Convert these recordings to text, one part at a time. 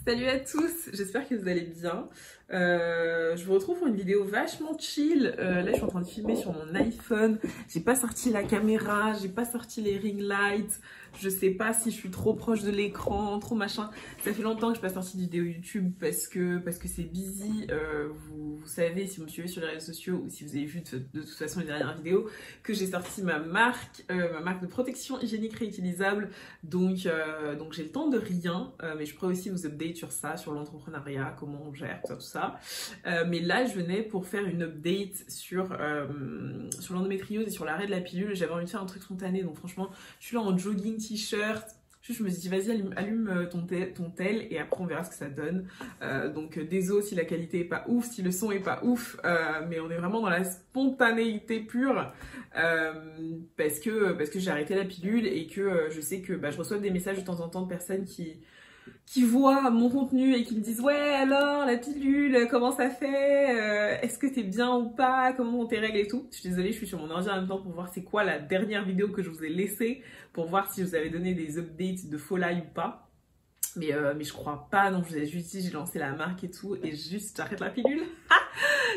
Salut à tous, j'espère que vous allez bien. Je vous retrouve pour une vidéo vachement chill. Là, je suis en train de filmer sur mon iPhone. J'ai pas sorti la caméra, j'ai pas sorti les ring lights. Je sais pas si je suis trop proche de l'écran, trop machin. Ça fait longtemps que je n'ai pas sorti de vidéo YouTube parce que c'est busy. Vous savez, si vous me suivez sur les réseaux sociaux ou si vous avez vu de toute façon les dernières vidéos, que j'ai sorti ma marque de protection hygiénique réutilisable. Donc j'ai le temps de rien, mais je pourrais aussi vous update sur ça, sur l'entrepreneuriat, comment on gère, tout ça. Mais là, je venais pour faire une update sur l'endométriose et sur l'arrêt de la pilule. J'avais envie de faire un truc spontané, donc franchement, je suis là en jogging, t-shirt. Je me suis dit, vas-y, allume ton tel et après on verra ce que ça donne. Donc désolé si la qualité est pas ouf, si le son est pas ouf, mais on est vraiment dans la spontanéité pure parce que j'ai arrêté la pilule et que je sais que je reçois des messages de temps en temps de personnes qui voient mon contenu et qui me disent ouais alors la pilule comment ça fait, est-ce que t'es bien ou pas, comment vont tes règles et tout. Je suis désolée, je suis sur mon ordi en même temps pour voir c'est quoi la dernière vidéo que je vous ai laissée, pour voir si je vous avais donné des updates de Folai ou pas, mais je crois pas. Donc je vous ai juste dit j'ai lancé la marque et tout et juste j'arrête la pilule.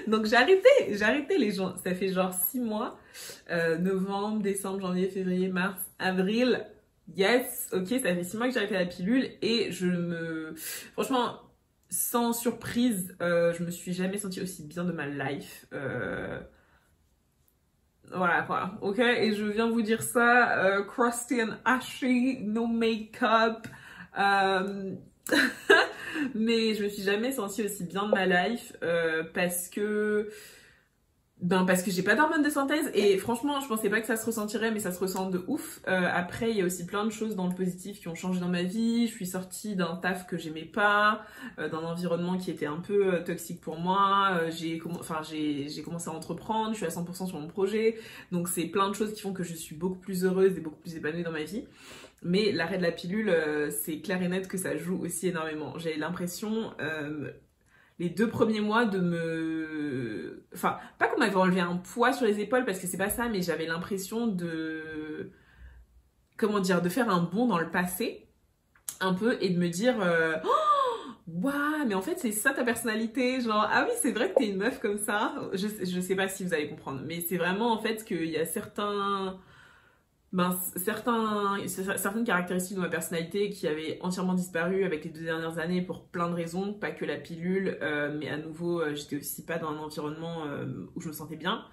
Donc j'ai arrêté les gens, ça fait genre 6 mois, novembre, décembre, janvier, février, mars, avril. Yes, ok, ça fait 6 mois que j'ai arrêté la pilule et franchement, sans surprise, je me suis jamais sentie aussi bien de ma life. Voilà quoi, ok, et je viens vous dire ça, crusty and ashy, no make-up, mais je me suis jamais sentie aussi bien de ma life parce que j'ai pas d'hormones de synthèse et franchement je pensais pas que ça se ressentirait, mais ça se ressent de ouf. Après il y a aussi plein de choses dans le positif qui ont changé dans ma vie. Je suis sortie d'un taf que j'aimais pas, d'un environnement qui était un peu toxique pour moi. J'ai commencé à entreprendre, je suis à 100% sur mon projet, donc c'est plein de choses qui font que je suis beaucoup plus heureuse et beaucoup plus épanouie dans ma vie. Mais l'arrêt de la pilule, c'est clair et net que ça joue aussi énormément. J'ai l'impression les 2 premiers mois enfin, pas qu'on m'avait enlevé un poids sur les épaules parce que c'est pas ça, mais j'avais l'impression de... Comment dire, de faire un bond dans le passé, un peu, et de me dire... Waouh, mais en fait c'est ça ta personnalité, genre ah oui c'est vrai que t'es une meuf comme ça. Je sais pas si vous allez comprendre, mais c'est vraiment en fait qu'il y a certaines caractéristiques de ma personnalité qui avaient entièrement disparu avec les 2 dernières années pour plein de raisons, pas que la pilule, mais à nouveau j'étais aussi pas dans un environnement où je me sentais bien.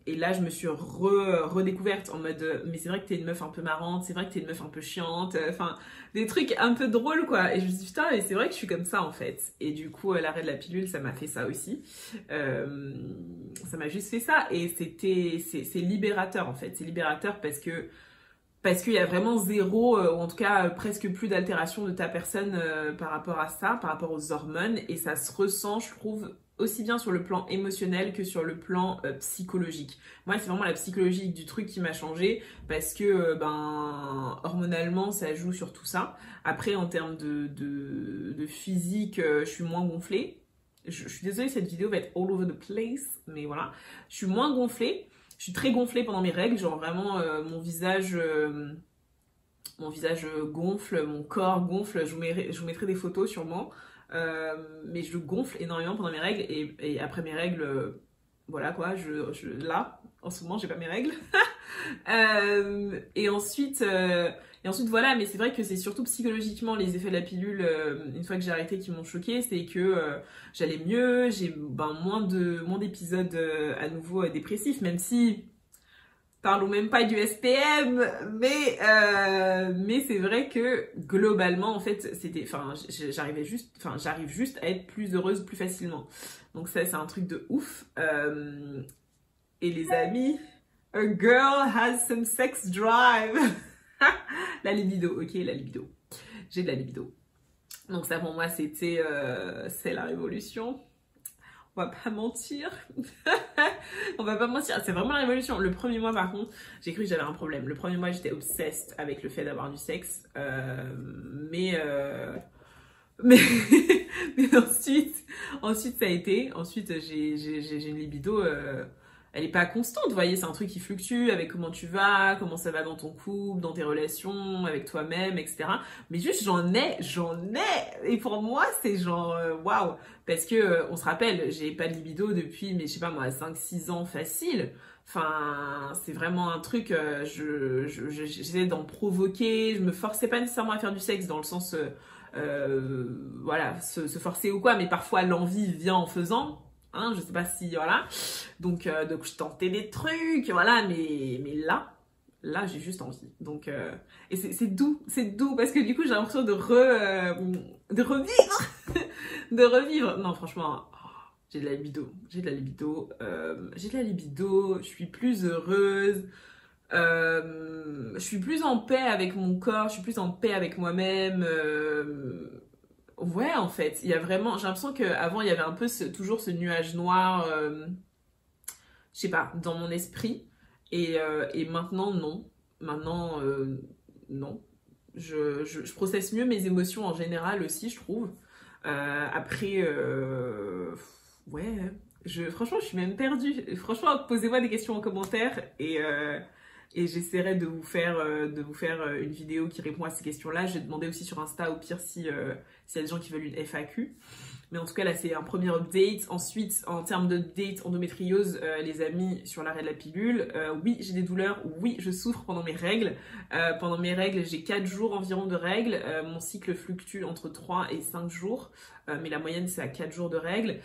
Et là je me suis redécouverte en mode mais c'est vrai que t'es une meuf un peu marrante, c'est vrai que t'es une meuf un peu chiante, enfin des trucs un peu drôles quoi, et je me suis dit putain mais c'est vrai que je suis comme ça en fait. Et du coup l'arrêt de la pilule ça m'a fait ça aussi, ça m'a juste fait ça, et c'est libérateur en fait, c'est libérateur parce qu'il y a vraiment zéro, ou en tout cas presque plus d'altération de ta personne par rapport à ça, par rapport aux hormones, et ça se ressent je trouve aussi bien sur le plan émotionnel que sur le plan psychologique. Moi c'est vraiment la psychologie du truc qui m'a changé parce que hormonalement ça joue sur tout ça. Après en termes de physique, je suis moins gonflée. Je suis désolée, cette vidéo va être all over the place, mais voilà, je suis moins gonflée. Je suis très gonflée pendant mes règles, genre vraiment mon visage gonfle, mon corps gonfle. Je vous mettrai des photos sûrement, mais je gonfle énormément pendant mes règles, et après mes règles, voilà quoi, là en ce moment j'ai pas mes règles. Et ensuite voilà, mais c'est vrai que c'est surtout psychologiquement les effets de la pilule, une fois que j'ai arrêté, qui m'ont choquée. C'est que j'allais mieux, j'ai moins d'épisodes à nouveau dépressifs, même si parlons même pas du SPM, mais c'est vrai que globalement en fait j'arrive juste à être plus heureuse plus facilement. Donc ça c'est un truc de ouf. Et les amis, a girl has some sex drive. La libido, ok, la libido. J'ai de la libido. Donc ça pour moi c'est la révolution. On va pas mentir. On va pas mentir, c'est vraiment la révolution. Le premier mois par contre, j'ai cru que j'avais un problème. Le premier mois j'étais obsessed avec le fait d'avoir du sexe. Mais ensuite ça a été. Ensuite j'ai une libido elle est pas constante, vous voyez, c'est un truc qui fluctue avec comment tu vas, comment ça va dans ton couple, dans tes relations, avec toi-même, etc. Mais juste, j'en ai. Et pour moi, c'est genre, waouh. Parce que, on se rappelle, j'ai pas de libido depuis, mais je sais pas moi, 5-6 ans facile. Enfin, c'est vraiment un truc, j'essayais d'en provoquer, je me forçais pas nécessairement à faire du sexe dans le sens, voilà, se forcer ou quoi, mais parfois l'envie vient en faisant. Hein, je sais pas si, voilà. Donc je tentais des trucs, voilà, mais là, j'ai juste envie. Donc, et c'est doux, parce que du coup, j'ai l'impression de revivre, de revivre. Non, franchement, oh, j'ai de la libido, je suis plus heureuse, je suis plus en paix avec mon corps, je suis plus en paix avec moi-même. Ouais, en fait, il y a vraiment, j'ai l'impression qu'avant, il y avait un peu toujours ce nuage noir, je sais pas, dans mon esprit. Et maintenant, non. Maintenant, non. Je processe mieux mes émotions en général aussi, je trouve. Après, ouais, franchement, je suis même perdue. Franchement, posez-moi des questions en commentaire et j'essaierai de vous faire une vidéo qui répond à ces questions-là. Je vais demander aussi sur Insta, au pire, s'il y a des gens qui veulent une FAQ. Mais en tout cas, là, c'est un premier update. Ensuite, en termes de date endométriose, les amis, sur l'arrêt de la pilule, oui, j'ai des douleurs, oui, je souffre pendant mes règles. Pendant mes règles, j'ai 4 jours environ de règles. Mon cycle fluctue entre 3 et 5 jours, mais la moyenne, c'est à 4 jours de règles.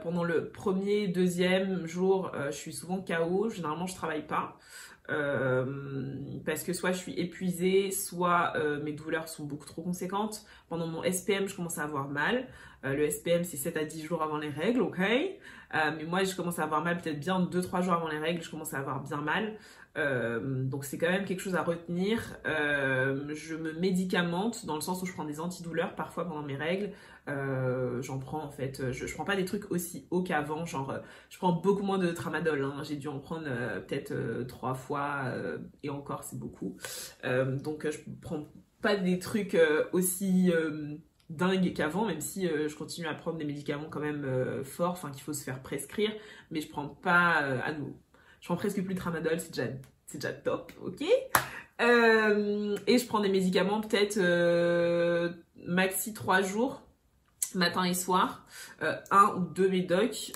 Pendant le premier, deuxième jour, je suis souvent KO. Généralement, je travaille pas. Parce que soit je suis épuisée, soit mes douleurs sont beaucoup trop conséquentes. Pendant mon SPM, je commence à avoir mal. Le SPM, c'est 7 à 10 jours avant les règles, ok. Mais moi, je commence à avoir mal peut-être bien 2-3 jours avant les règles, je commence à avoir bien mal. Donc c'est quand même quelque chose à retenir. Je me médicamente dans le sens où je prends des antidouleurs parfois pendant mes règles. J'en prends en fait, je prends pas des trucs aussi hauts qu'avant, genre je prends beaucoup moins de tramadol, hein. J'ai dû en prendre peut-être 3 fois et encore c'est beaucoup. Donc je prends pas des trucs aussi dingues qu'avant, même si je continue à prendre des médicaments quand même forts, enfin qu'il faut se faire prescrire, mais je prends pas à nouveau. Je prends presque plus de tramadol, c'est déjà top, ok. Et je prends des médicaments peut-être maxi 3 jours, matin et soir, 1 ou 2 médocs.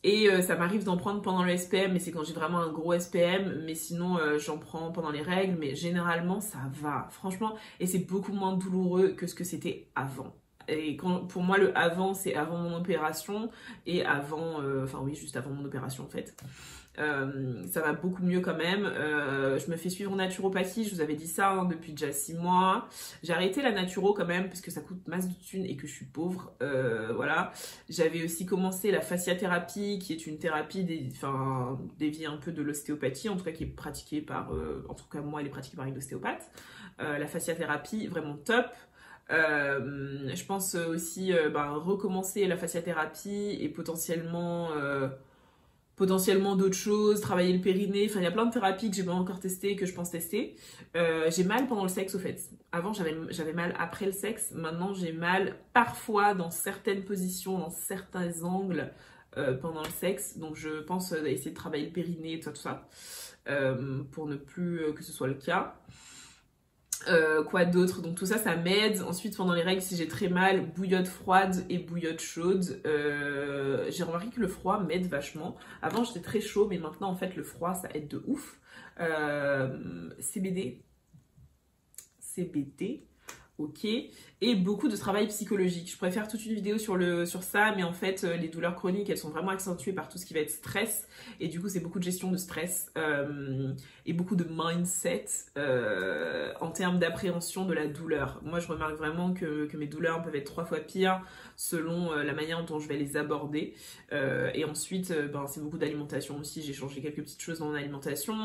Et ça m'arrive d'en prendre pendant le SPM, mais c'est quand j'ai vraiment un gros SPM. Mais sinon, j'en prends pendant les règles. Mais généralement, ça va, franchement. Et c'est beaucoup moins douloureux que ce que c'était avant. Et pour moi, le avant, c'est avant mon opération. Et avant, enfin oui, juste avant mon opération en fait. Ça va beaucoup mieux quand même. Je me fais suivre en naturopathie, je vous avais dit ça hein, depuis déjà 6 mois. J'ai arrêté la naturo quand même parce que ça coûte masse de thunes et que je suis pauvre. Voilà. J'avais aussi commencé la fasciathérapie qui est une thérapie déviée un peu de l'ostéopathie, en tout cas qui est pratiquée par, en tout cas moi elle est pratiquée par une ostéopathe. La fasciathérapie vraiment top. Je pense aussi recommencer la fasciathérapie et potentiellement d'autres choses, travailler le périnée, enfin il y a plein de thérapies que j'ai pas encore testées, que je pense tester. J'ai mal pendant le sexe au fait. Avant j'avais mal après le sexe, maintenant j'ai mal parfois dans certaines positions, dans certains angles pendant le sexe, donc je pense essayer de travailler le périnée, tout ça, pour ne plus que ce soit le cas. Quoi d'autre, donc tout ça ça m'aide. Ensuite pendant les règles si j'ai très mal, bouillotte froide et bouillotte chaude. J'ai remarqué que le froid m'aide vachement. Avant j'étais très chaud mais maintenant en fait le froid ça aide de ouf. CBD, ok, et beaucoup de travail psychologique. Je pourrais faire toute une vidéo sur ça, mais en fait, les douleurs chroniques, elles sont vraiment accentuées par tout ce qui va être stress, et du coup, c'est beaucoup de gestion de stress, et beaucoup de mindset en termes d'appréhension de la douleur. Moi, je remarque vraiment que mes douleurs peuvent être 3 fois pires selon la manière dont je vais les aborder. Et ensuite, c'est beaucoup d'alimentation aussi. J'ai changé quelques petites choses dans mon alimentation.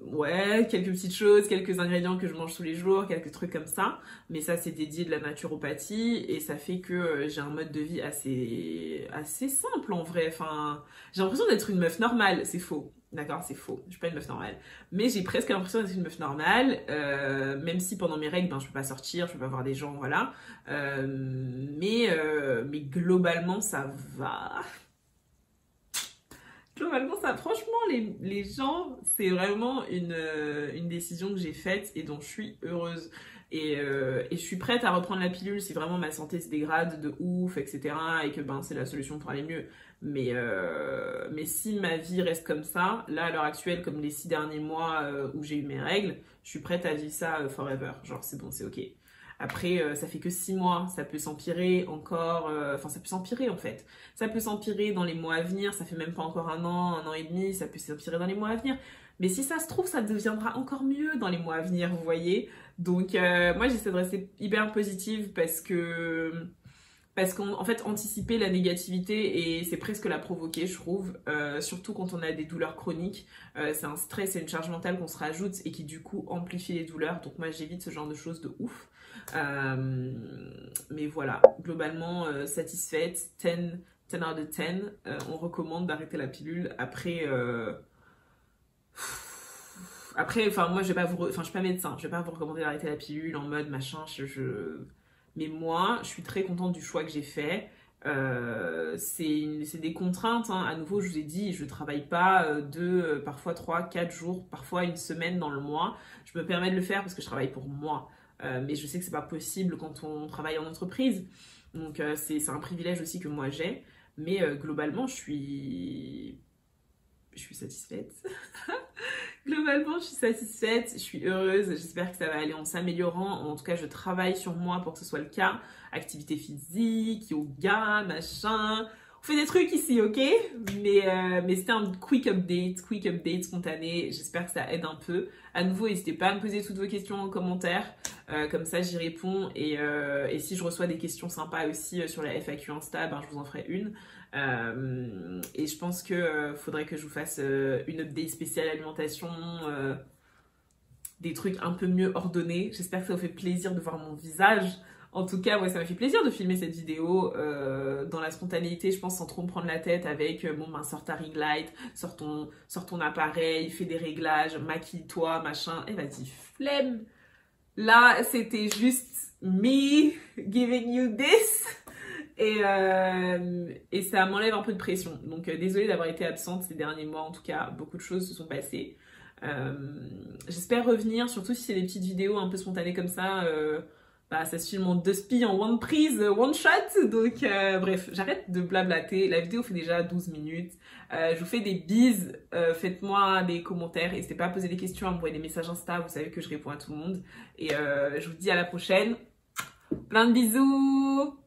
Ouais, quelques petites choses, quelques ingrédients que je mange tous les jours, quelques trucs comme ça. Mais ça, c'est dédié de la naturopathie et ça fait que j'ai un mode de vie assez simple en vrai. Enfin, j'ai l'impression d'être une meuf normale. C'est faux. D'accord, c'est faux. Je suis pas une meuf normale. Mais j'ai presque l'impression d'être une meuf normale. Même si pendant mes règles, je peux pas sortir, je peux pas voir des gens, voilà. Mais globalement, ça va. Globalement, ça, franchement, les gens, c'est vraiment une décision que j'ai faite et dont je suis heureuse. Et je suis prête à reprendre la pilule si vraiment ma santé se dégrade de ouf, etc. Et que ben, c'est la solution pour aller mieux. Mais si ma vie reste comme ça, là, à l'heure actuelle, comme les 6 derniers mois où j'ai eu mes règles, je suis prête à vivre ça forever. Genre, c'est bon, c'est ok. Après, ça fait que 6 mois, ça peut s'empirer encore, enfin ça peut s'empirer en fait. Ça peut s'empirer dans les mois à venir, ça fait même pas encore un an et demi, ça peut s'empirer dans les mois à venir. Mais si ça se trouve, ça deviendra encore mieux dans les mois à venir, vous voyez. Donc moi j'essaie de rester hyper positive parce qu'en fait anticiper la négativité et c'est presque la provoquer je trouve, surtout quand on a des douleurs chroniques, c'est un stress et une charge mentale qu'on se rajoute et qui du coup amplifie les douleurs, donc moi j'évite ce genre de choses de ouf. Mais voilà, globalement satisfaite, 10 out of 10, on recommande d'arrêter la pilule. Après, enfin moi je vais pas je suis pas médecin, je vais pas vous recommander d'arrêter la pilule en mode machin, mais moi je suis très contente du choix que j'ai fait. C'est des contraintes, hein. À nouveau je vous ai dit, je travaille pas parfois 3, 4 jours, parfois une semaine dans le mois. Je me permets de le faire parce que je travaille pour moi. Mais je sais que c'est pas possible quand on travaille en entreprise. Donc c'est un privilège aussi que moi j'ai. Mais globalement je suis satisfaite. Globalement, je suis satisfaite, je suis heureuse, j'espère que ça va aller en s'améliorant. En tout cas, je travaille sur moi pour que ce soit le cas. Activité physique, yoga, machin. On fait des trucs ici, ok? Mais c'était un quick update spontané. J'espère que ça aide un peu. À nouveau, n'hésitez pas à me poser toutes vos questions en commentaire. Comme ça, j'y réponds. Et si je reçois des questions sympas aussi sur la FAQ Insta, ben, je vous en ferai une. Et je pense que faudrait que je vous fasse une update spéciale alimentation, des trucs un peu mieux ordonnés. J'espère que ça vous fait plaisir de voir mon visage. En tout cas, ouais, ça m'a fait plaisir de filmer cette vidéo dans la spontanéité, je pense, sans trop me prendre la tête avec bon ben sors ta ring light, sors ton appareil, fais des réglages, maquille-toi, machin. Et vas-y, flemme. Là, c'était juste me giving you this. Et ça m'enlève un peu de pression. Donc désolée d'avoir été absente ces derniers mois, en tout cas beaucoup de choses se sont passées. J'espère revenir, surtout si c'est des petites vidéos un peu spontanées comme ça. Bah, ça se filme en 2 spies, en one prise, one shot. Donc bref, j'arrête de blablater. La vidéo fait déjà 12 minutes. Je vous fais des bises. Faites-moi des commentaires. N'hésitez pas à poser des questions, à m'envoyer des messages Insta. Vous savez que je réponds à tout le monde. Et je vous dis à la prochaine. Plein de bisous!